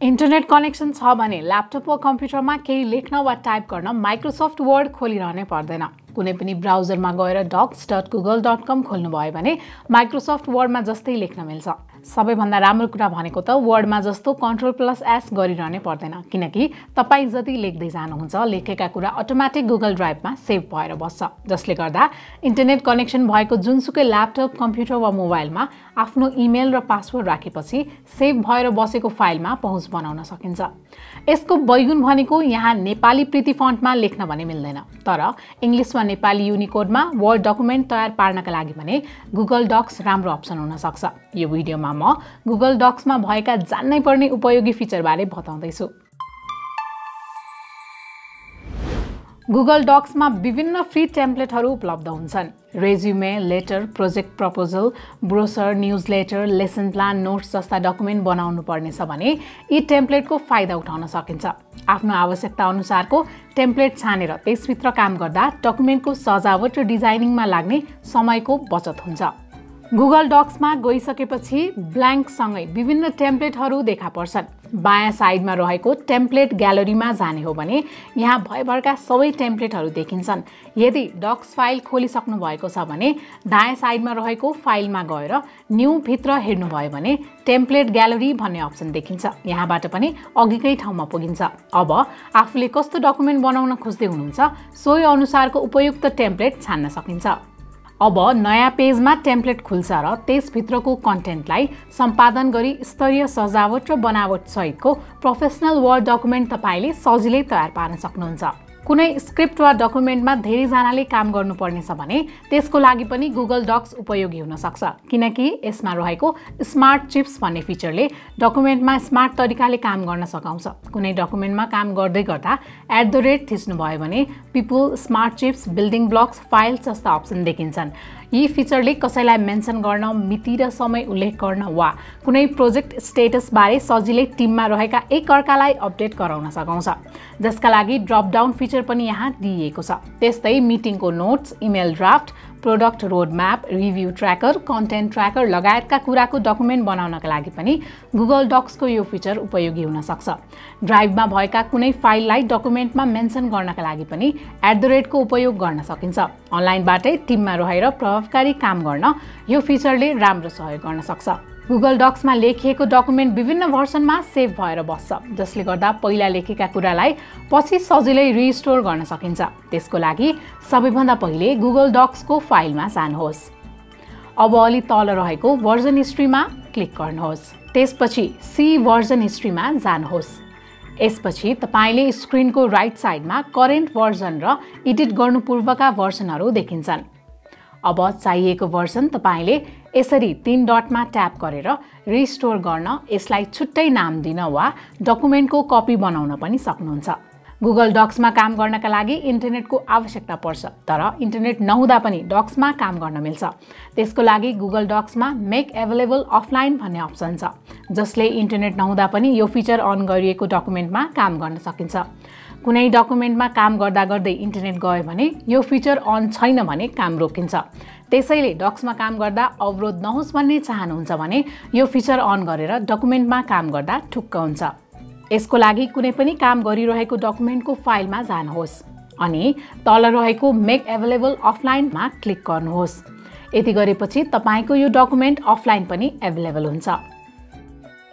Internet connection छ भने laptop वा कम्प्युटरमा केही लेख्न वा टाइप गर्न माइक्रोसफ्ट वर्ड खोलिरहनै पर्दैन। कुनै पनि ब्राउजरमा गएर docs.google.com खोल्नुभयो भने माइक्रोसफ्ट वर्डमा जस्तै लेख्न मिल्छ। सबैभन्दा राम्रो कुरा भनेको त वर्डमा जस्तो Ctrl+S गरिरहनै पर्दैन, किनकि तपाई जति लेख्दै जानुहुन्छ लेखेका कुरा अटोमेटिक गुगल ड्राइभमा सेभ भएर बस्छ, जसले गर्दा इन्टरनेट कनेक्सन भएको जुनसुकै ल्यापटप, कम्प्युटर वा मोबाइलमा आफ्नो इमेल र पासवर्ड राखेपछि सेभ भएर बसेको फाइलमा पहुँच बनाउन सकिन्छ। यसको बैगुन भनेको यहाँ नेपाली प्रिटी फन्टमा लेख्न भने मिल्दैन, तर इङ्ग्लिस वा नेपाली युनिकोडमा वर्ड डकुमेन्ट तयार पार्नका लागि भने गुगल डक्स राम्रो अप्सन हुन सक्छ। यो भिडियोमा म गुगल डक्समा भएका जान्नै पर्ने उपयोगी फिचरबारे बताउँदैछु। गुगल डक्समा विभिन्न फ्री टेम्प्लेटहरू उपलब्ध हुन्छन्। Resume, letter, project proposal, brochure, newsletter, lesson plan, notes जस्ता डकुमेन्ट बनाउनु पर्नेछ भने यी टेम्प्लेटको फाइदा उठाउन सकिन्छ। आफ्नो आवश्यकता अनुसारको टेम्प्लेट छानेर त्यसभित्र काम गर्दा डकुमेन्टको सजावट र डिजाइनिङमा लाग्ने समयको बचत हुन्छ। गुगल डक्समा गइसकेपछि ब्ल्याङ्कसँगै विभिन्न टेम्प्लेटहरू देखा पर्छन्। बायाँ साइडमा रहेको टेम्प्लेट ग्यालरीमा जाने हो भने यहाँ भएभरका सबै टेम्प्लेटहरू देखिन्छन्। यदि डक्स फाइल खोलिसक्नु भएको छ भने दायाँ साइडमा रहेको फाइलमा गएर न्यू भित्र हेर्नुभयो भने टेम्प्लेट ग्यालरी भन्ने अप्सन देखिन्छ। यहाँबाट पनि अघिकै ठाउँमा पुगिन्छ। अब आफूले कस्तो डकुमेन्ट बनाउन खोज्दै हुनुहुन्छ सोही अनुसारको उपयुक्त टेम्प्लेट छान्न सकिन्छ। अब नयाँ पेजमा टेम्प्लेट खुल्छ र त्यसभित्रको कन्टेन्टलाई सम्पादन गरी स्तरीय सजावट र बनावट सहितको प्रोफेसनल वर्ड डकुमेन्ट तपाईले सजिलै तयार पार्न सक्नुहुन्छ। कुनै स्क्रिप्ट वा डकुमेन्टमा धेरैजनाले काम गर्नुपर्नेछ भने त्यसको लागि पनि गुगल डक्स उपयोगी हुन सक्छ, किनकि यसमा रहेको स्मार्ट चिप्स भन्ने फिचरले डकुमेन्टमा स्मार्ट तरिकाले काम गर्न सकाउँछ। कुनै डकुमेन्टमा काम गर्दै गर्दा @ थिच्नुभयो भने people, smart chips, building blocks, files जस्ता अप्सन देखिन्छन्। यी फिचरले कसैलाई मेन्सन गर्न, मिति र समय उल्लेख गर्न वा कुनै प्रोजेक्ट स्टेटस बारे सजिलै टिममा रहेका एकअर्कालाई अपडेट गराउन सकाउँछ, जसका लागि ड्रप डाउन फिचर पनि यहाँ दिइएको छ। त्यस्तै मिटिङको notes, email draft, product roadmap, review tracker, content tracker लगायतका कुराको डकुमेन्ट बनाउनका लागि पनि गुगल डक्सको यो फिचर उपयोगी हुन सक्छ। ड्राइभमा भएका कुनै फाइललाई डकुमेन्टमा मेन्सन गर्नका लागि पनि @ को उपयोग गर्न सकिन्छ। अनलाइनबाटै टिममा रहेर प्रभावकारी काम गर्न यो फिचरले राम्रो सहयोग गर्न सक्छ। गुगल डक्समा लेखिएको डकुमेन्ट विभिन्न भर्सनमा सेभ भएर बस्छ, जसले गर्दा पहिला लेखेका कुरालाई पछि सजिलै रिस्टोर गर्न सकिन्छ। त्यसको लागि सबैभन्दा पहिले गुगल डक्सको फाइलमा जानुहोस्। अब अलि तल रहेको भर्जन हिस्ट्रीमा क्लिक गर्नुहोस्। त्यसपछि सी भर्जन हिस्ट्रीमा जानुहोस्। यसपछि तपाईले स्क्रिनको राइट साइडमा करेन्ट भर्जन र एडिट गर्नुपूर्वका भर्जनहरू देखिन्छन्। अब चाहिएको भर्जन तपाईले यसरी 3 डटमा ट्याप गरेर रिस्टोर गर्न, यसलाई छुट्टै नाम दिन वा डकुमेन्टको कपी बनाउन पनि सक्नुहुन्छ। गुगल डक्समा काम गर्नका लागि इन्टरनेटको आवश्यकता पर्छ, तर इन्टरनेट नहुँदा पनि डक्समा काम गर्न मिल्छ। त्यसको लागि गुगल डक्समा मेक एभाइलेबल अफलाइन भन्ने अप्सन छ, जसले इन्टरनेट नहुँदा पनि यो फिचर अन गरिएको डकुमेन्टमा काम गर्न सकिन्छ। कुनै डकुमेन्टमा काम गर्दा गर्दै इन्टरनेट गयो भने यो फिचर अन छैन भने काम रोकिन्छ। त्यसैले डक्समा काम गर्दा अवरोध नहोस् भन्ने चाहनुहुन्छ भने यो फिचर अन गरेर डकुमेन्टमा काम गर्दा ठुक्क हुन्छ। यसको लागि कुनै पनि काम गरिरहेको डकुमेन्टको फाइलमा जानुहोस् अनि तल रहेको मेक एभाइलेबल अफलाइनमा क्लिक गर्नुहोस्। यति गरेपछि तपाईको यो डकुमेन्ट अफलाइन पनि एभाइलेबल हुन्छ।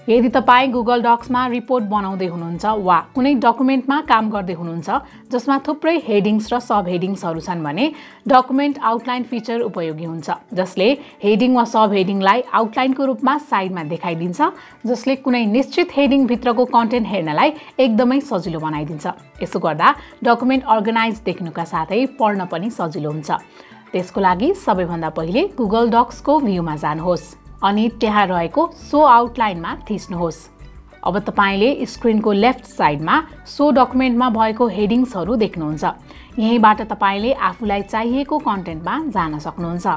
यदि तपाई गुगल डक्समा रिपोर्ट बनाउँदै हुनुहुन्छ वा कुनै डकुमेन्टमा काम गर्दै हुनुहुन्छ जसमा थुप्रै हेडिङ्स र सब हेडिङ्सहरू छन् भने डकुमेन्ट आउटलाइन फिचर उपयोगी हुन्छ, जसले हेडिङ वा सब हेडिङलाई आउटलाइनको रूपमा साइडमा देखाइदिन्छ, जसले कुनै निश्चित हेडिङ भित्रको कन्टेन्ट हेर्नलाई एकदमै सजिलो बनाइदिन्छ। यसो गर्दा डकुमेन्ट अर्गनाइज देख्नुका साथै पढ्न पनि सजिलो हुन्छ। त्यसको लागि सबैभन्दा पहिले गुगल डक्सको भ्यूमा जानुहोस् अनि त्यहाँ रहेको सो आउटलाइनमा थिच्नुहोस्। अब तपाईले स्क्रिनको लेफ्ट साइडमा सो डकुमेन्टमा भएको हेडिङ्सहरू देख्नुहुन्छ। यहीँबाट तपाईले आफूलाई चाहिएको कन्टेन्टमा जान सक्नुहुन्छ।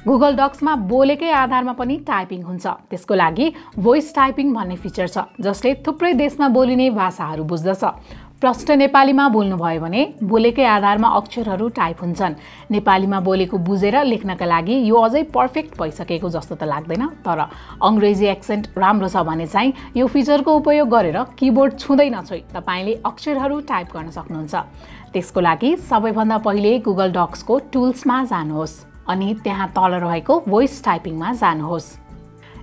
गुगल डक्समा बोलेकै आधारमा पनि टाइपिङ हुन्छ। त्यसको लागि भोइस टाइपिङ भन्ने फिचर छ, जसले थुप्रै देशमा बोलिने भाषाहरू बुझ्दछ। प्रष्ट नेपालीमा बोल्नुभयो भने बोलेकै आधारमा अक्षरहरू टाइप हुन्छन्। नेपालीमा बोलेको बुझेर लेख्नका लागि यो अझै पर्फेक्ट भइसकेको जस्तो त लाग्दैन, तर अंग्रेजी एक्सेन्ट राम्रो छ भने चाहिँ यो फिचरको उपयोग गरेर किबोर्ड छुँदै नछोई तपाईले अक्षरहरू टाइप गर्न सक्नुहुन्छ। त्यसको लागि सबैभन्दा पहिले गुगल डक्सको टुल्समा जानुहोस् अनि त्यहाँ तल रहेको भोइस टाइपिङमा जानुहोस्।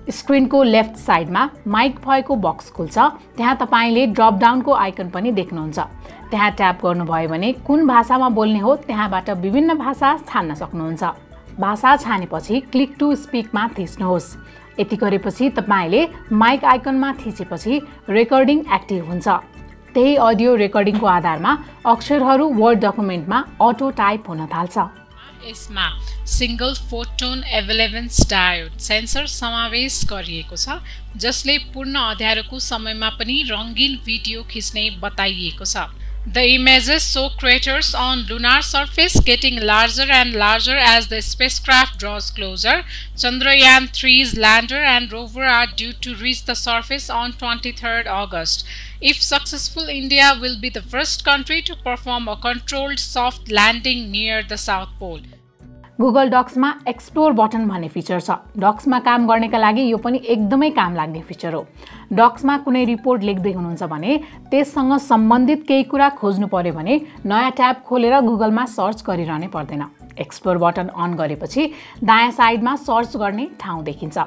स्क्रिनको लेफ्ट साइडमा माइक भएको बक्स खुल्छ। त्यहाँ तपाईले ड्रप डाउनको आइकन पनि देख्नुहुन्छ। त्यहाँ ट्याप गर्नुभयो भने कुन भाषामा बोल्ने हो त्यहाँबाट विभिन्न भाषा छान्न सक्नुहुन्छ। भाषा छानेपछि क्लिक टु स्पिकमा थिच्नुहोस्। यति गरेपछि तपाईले माइक आइकनमा थिचेपछि रेकर्डिङ एक्टिभ हुन्छ। त्यही अडियो रेकर्डिङको आधारमा अक्षरहरू वर्ड डकुमेन्टमा अटो टाइप हुन थाल्छ। यसमा सिंगल फोटोन एभेलेबेन्स डायोड सेन्सर समावेश गरिएको छ, जसले पूर्ण अँध्यारोको समयमा पनि रंगीन भिडियो खिच्ने बताइएको छ। The images show craters on lunar surface getting larger and larger as the spacecraft draws closer. Chandrayaan-3's lander and rover are due to reach the surface on 23rd August. If successful, India will be the first country to perform a controlled soft landing near the South Pole. Google डक्समा explore button भन्ने feature छ। डक्समा काम गर्नेका लागि यो पनि एकदमै काम लाग्ने फिचर हो। डक्समा कुनै रिपोर्ट लेख्दै हुनुहुन्छ भने त्यससँग सम्बन्धित केही कुरा खोज्नु पर्यो भने नयाँ ट्याब खोलेर गुगलमा सर्च गरिरहनै पर्दैन। एक्सप्लोर बटन अन गरेपछि दायाँ साइडमा सर्च गर्ने ठाउँ देखिन्छ।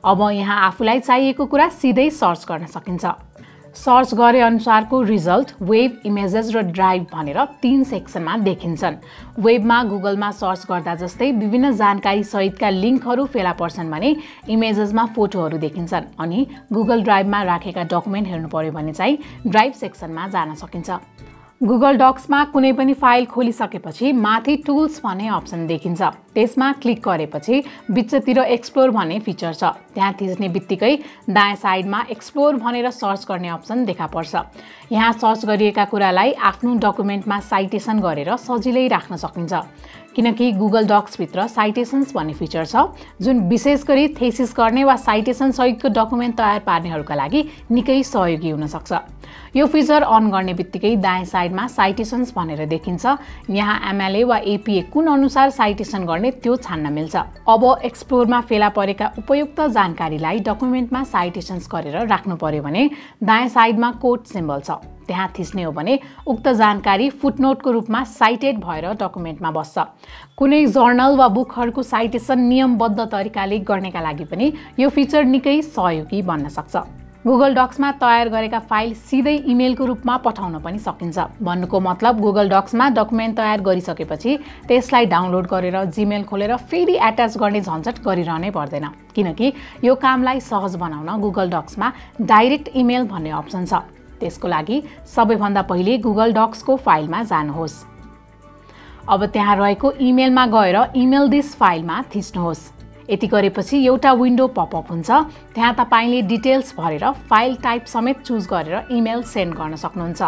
अब यहाँ आफूलाई चाहिएको कुरा सिधै सर्च गर्न सकिन्छ। सर्च गरे अनुसारको रिजल्ट वेब, इमेजेस र ड्राइभ भनेर 3 सेक्सनमा देखिन्छन्। वेबमा गुगलमा सर्च गर्दा जस्तै विभिन्न जानकारी सहितका लिङ्कहरू फेला पर्छन् भने इमेजेसमा फोटोहरू देखिन्छन् अनि गुगल ड्राइभमा राखेका डकुमेन्ट हेर्नु पर्यो भने चाहिँ ड्राइभ सेक्सनमा जान सकिन्छ। गुगल डक्समा कुनै पनि फाइल खोलिसकेपछि माथि टुल्स भन्ने अप्सन देखिन्छ। त्यसमा क्लिक गरेपछि बिचतिर एक्सप्लोर भन्ने फिचर छ। त्यहाँ थिच्ने बित्तिकै दायाँ साइडमा एक्सप्लोर भनेर सर्च गर्ने अप्सन देखा पर्छ। यहाँ सर्च गरिएका कुरालाई आफ्नो डकुमेन्टमा साइटेसन गरेर सजिलै राख्न सकिन्छ, किनकि गुगल डक्सभित्र साइटेसन्स भन्ने फिचर छ जुन विशेष गरी थेसिस गर्ने वा साइटेसन सहितको डकुमेन्ट तयार पार्नेहरूका लागि निकै सहयोगी हुन सक्छ। यो फिचर अन गर्ने बित्तिकै दायाँ साइडमा साइटेसन्स भनेर देखिन्छ। यहाँ एमएलए वा एपीए कुन अनुसार साइटेसन गर्ने त्यो छान्न मिल्छ। अब एक्सप्लोरमा फेला परेका उपयुक्त जानकारीलाई डकुमेन्टमा साइटेसन्स गरेर राख्नु पर्यो भने दायाँ साइडमा कोट सिम्बल छ। त्यहाँ थिच्ने हो भने उक्त जानकारी फुटनोटको रूपमा साइटेड भएर डकुमेन्टमा बस्छ। कुनै जर्नल वा बुकहरूको साइटेसन नियमबद्ध तरिकाले गर्नका लागि पनि यो फिचर निकै सहयोगी बन्न सक्छ। गुगल डक्समा तयार गरेका फाइल सिधै इमेलको रूपमा पठाउन पनि सकिन्छ। भन्नुको मतलब गुगल डक्समा डकुमेन्ट तयार गरिसकेपछि त्यसलाई डाउनलोड गरेर जीमेल खोलेर फेरि एट्याच गर्ने झन्झट गरिरहनै पर्दैन, किनकि यो कामलाई सहज बनाउन गुगल डक्समा डाइरेक्ट इमेल भन्ने अप्सन छ। त्यसको लागि सबैभन्दा पहिले गुगल डक्सको फाइलमा जानुहोस्। अब त्यहाँ रहेको इमेलमा गएर इमेल दिस फाइलमा थिच्नुहोस्। यति गरेपछि एउटा विन्डो पपअप हुन्छ। त्यहाँ तपाईले डिटेल्स भरेर फाइल टाइप समेत चुज गरेर इमेल सेन्ड गर्न सक्नुहुन्छ।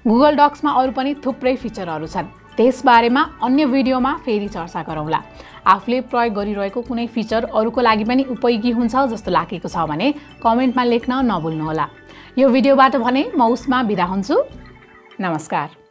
गुगल डक्समा अरु पनि थुप्रै फिचरहरू छन्। त्यसबारेमा अन्य भिडियोमा फेरि चर्चा गरौँला। आफूले प्रयोग गरिरहेको कुनै फिचर अरूको लागि पनि उपयोगी हुन्छ जस्तो लागेको छ भने कमेन्टमा लेख्न नभुल्नुहोला। यो भिडियोबाट भने म उसमा बिदा हुन्छु। नमस्कार।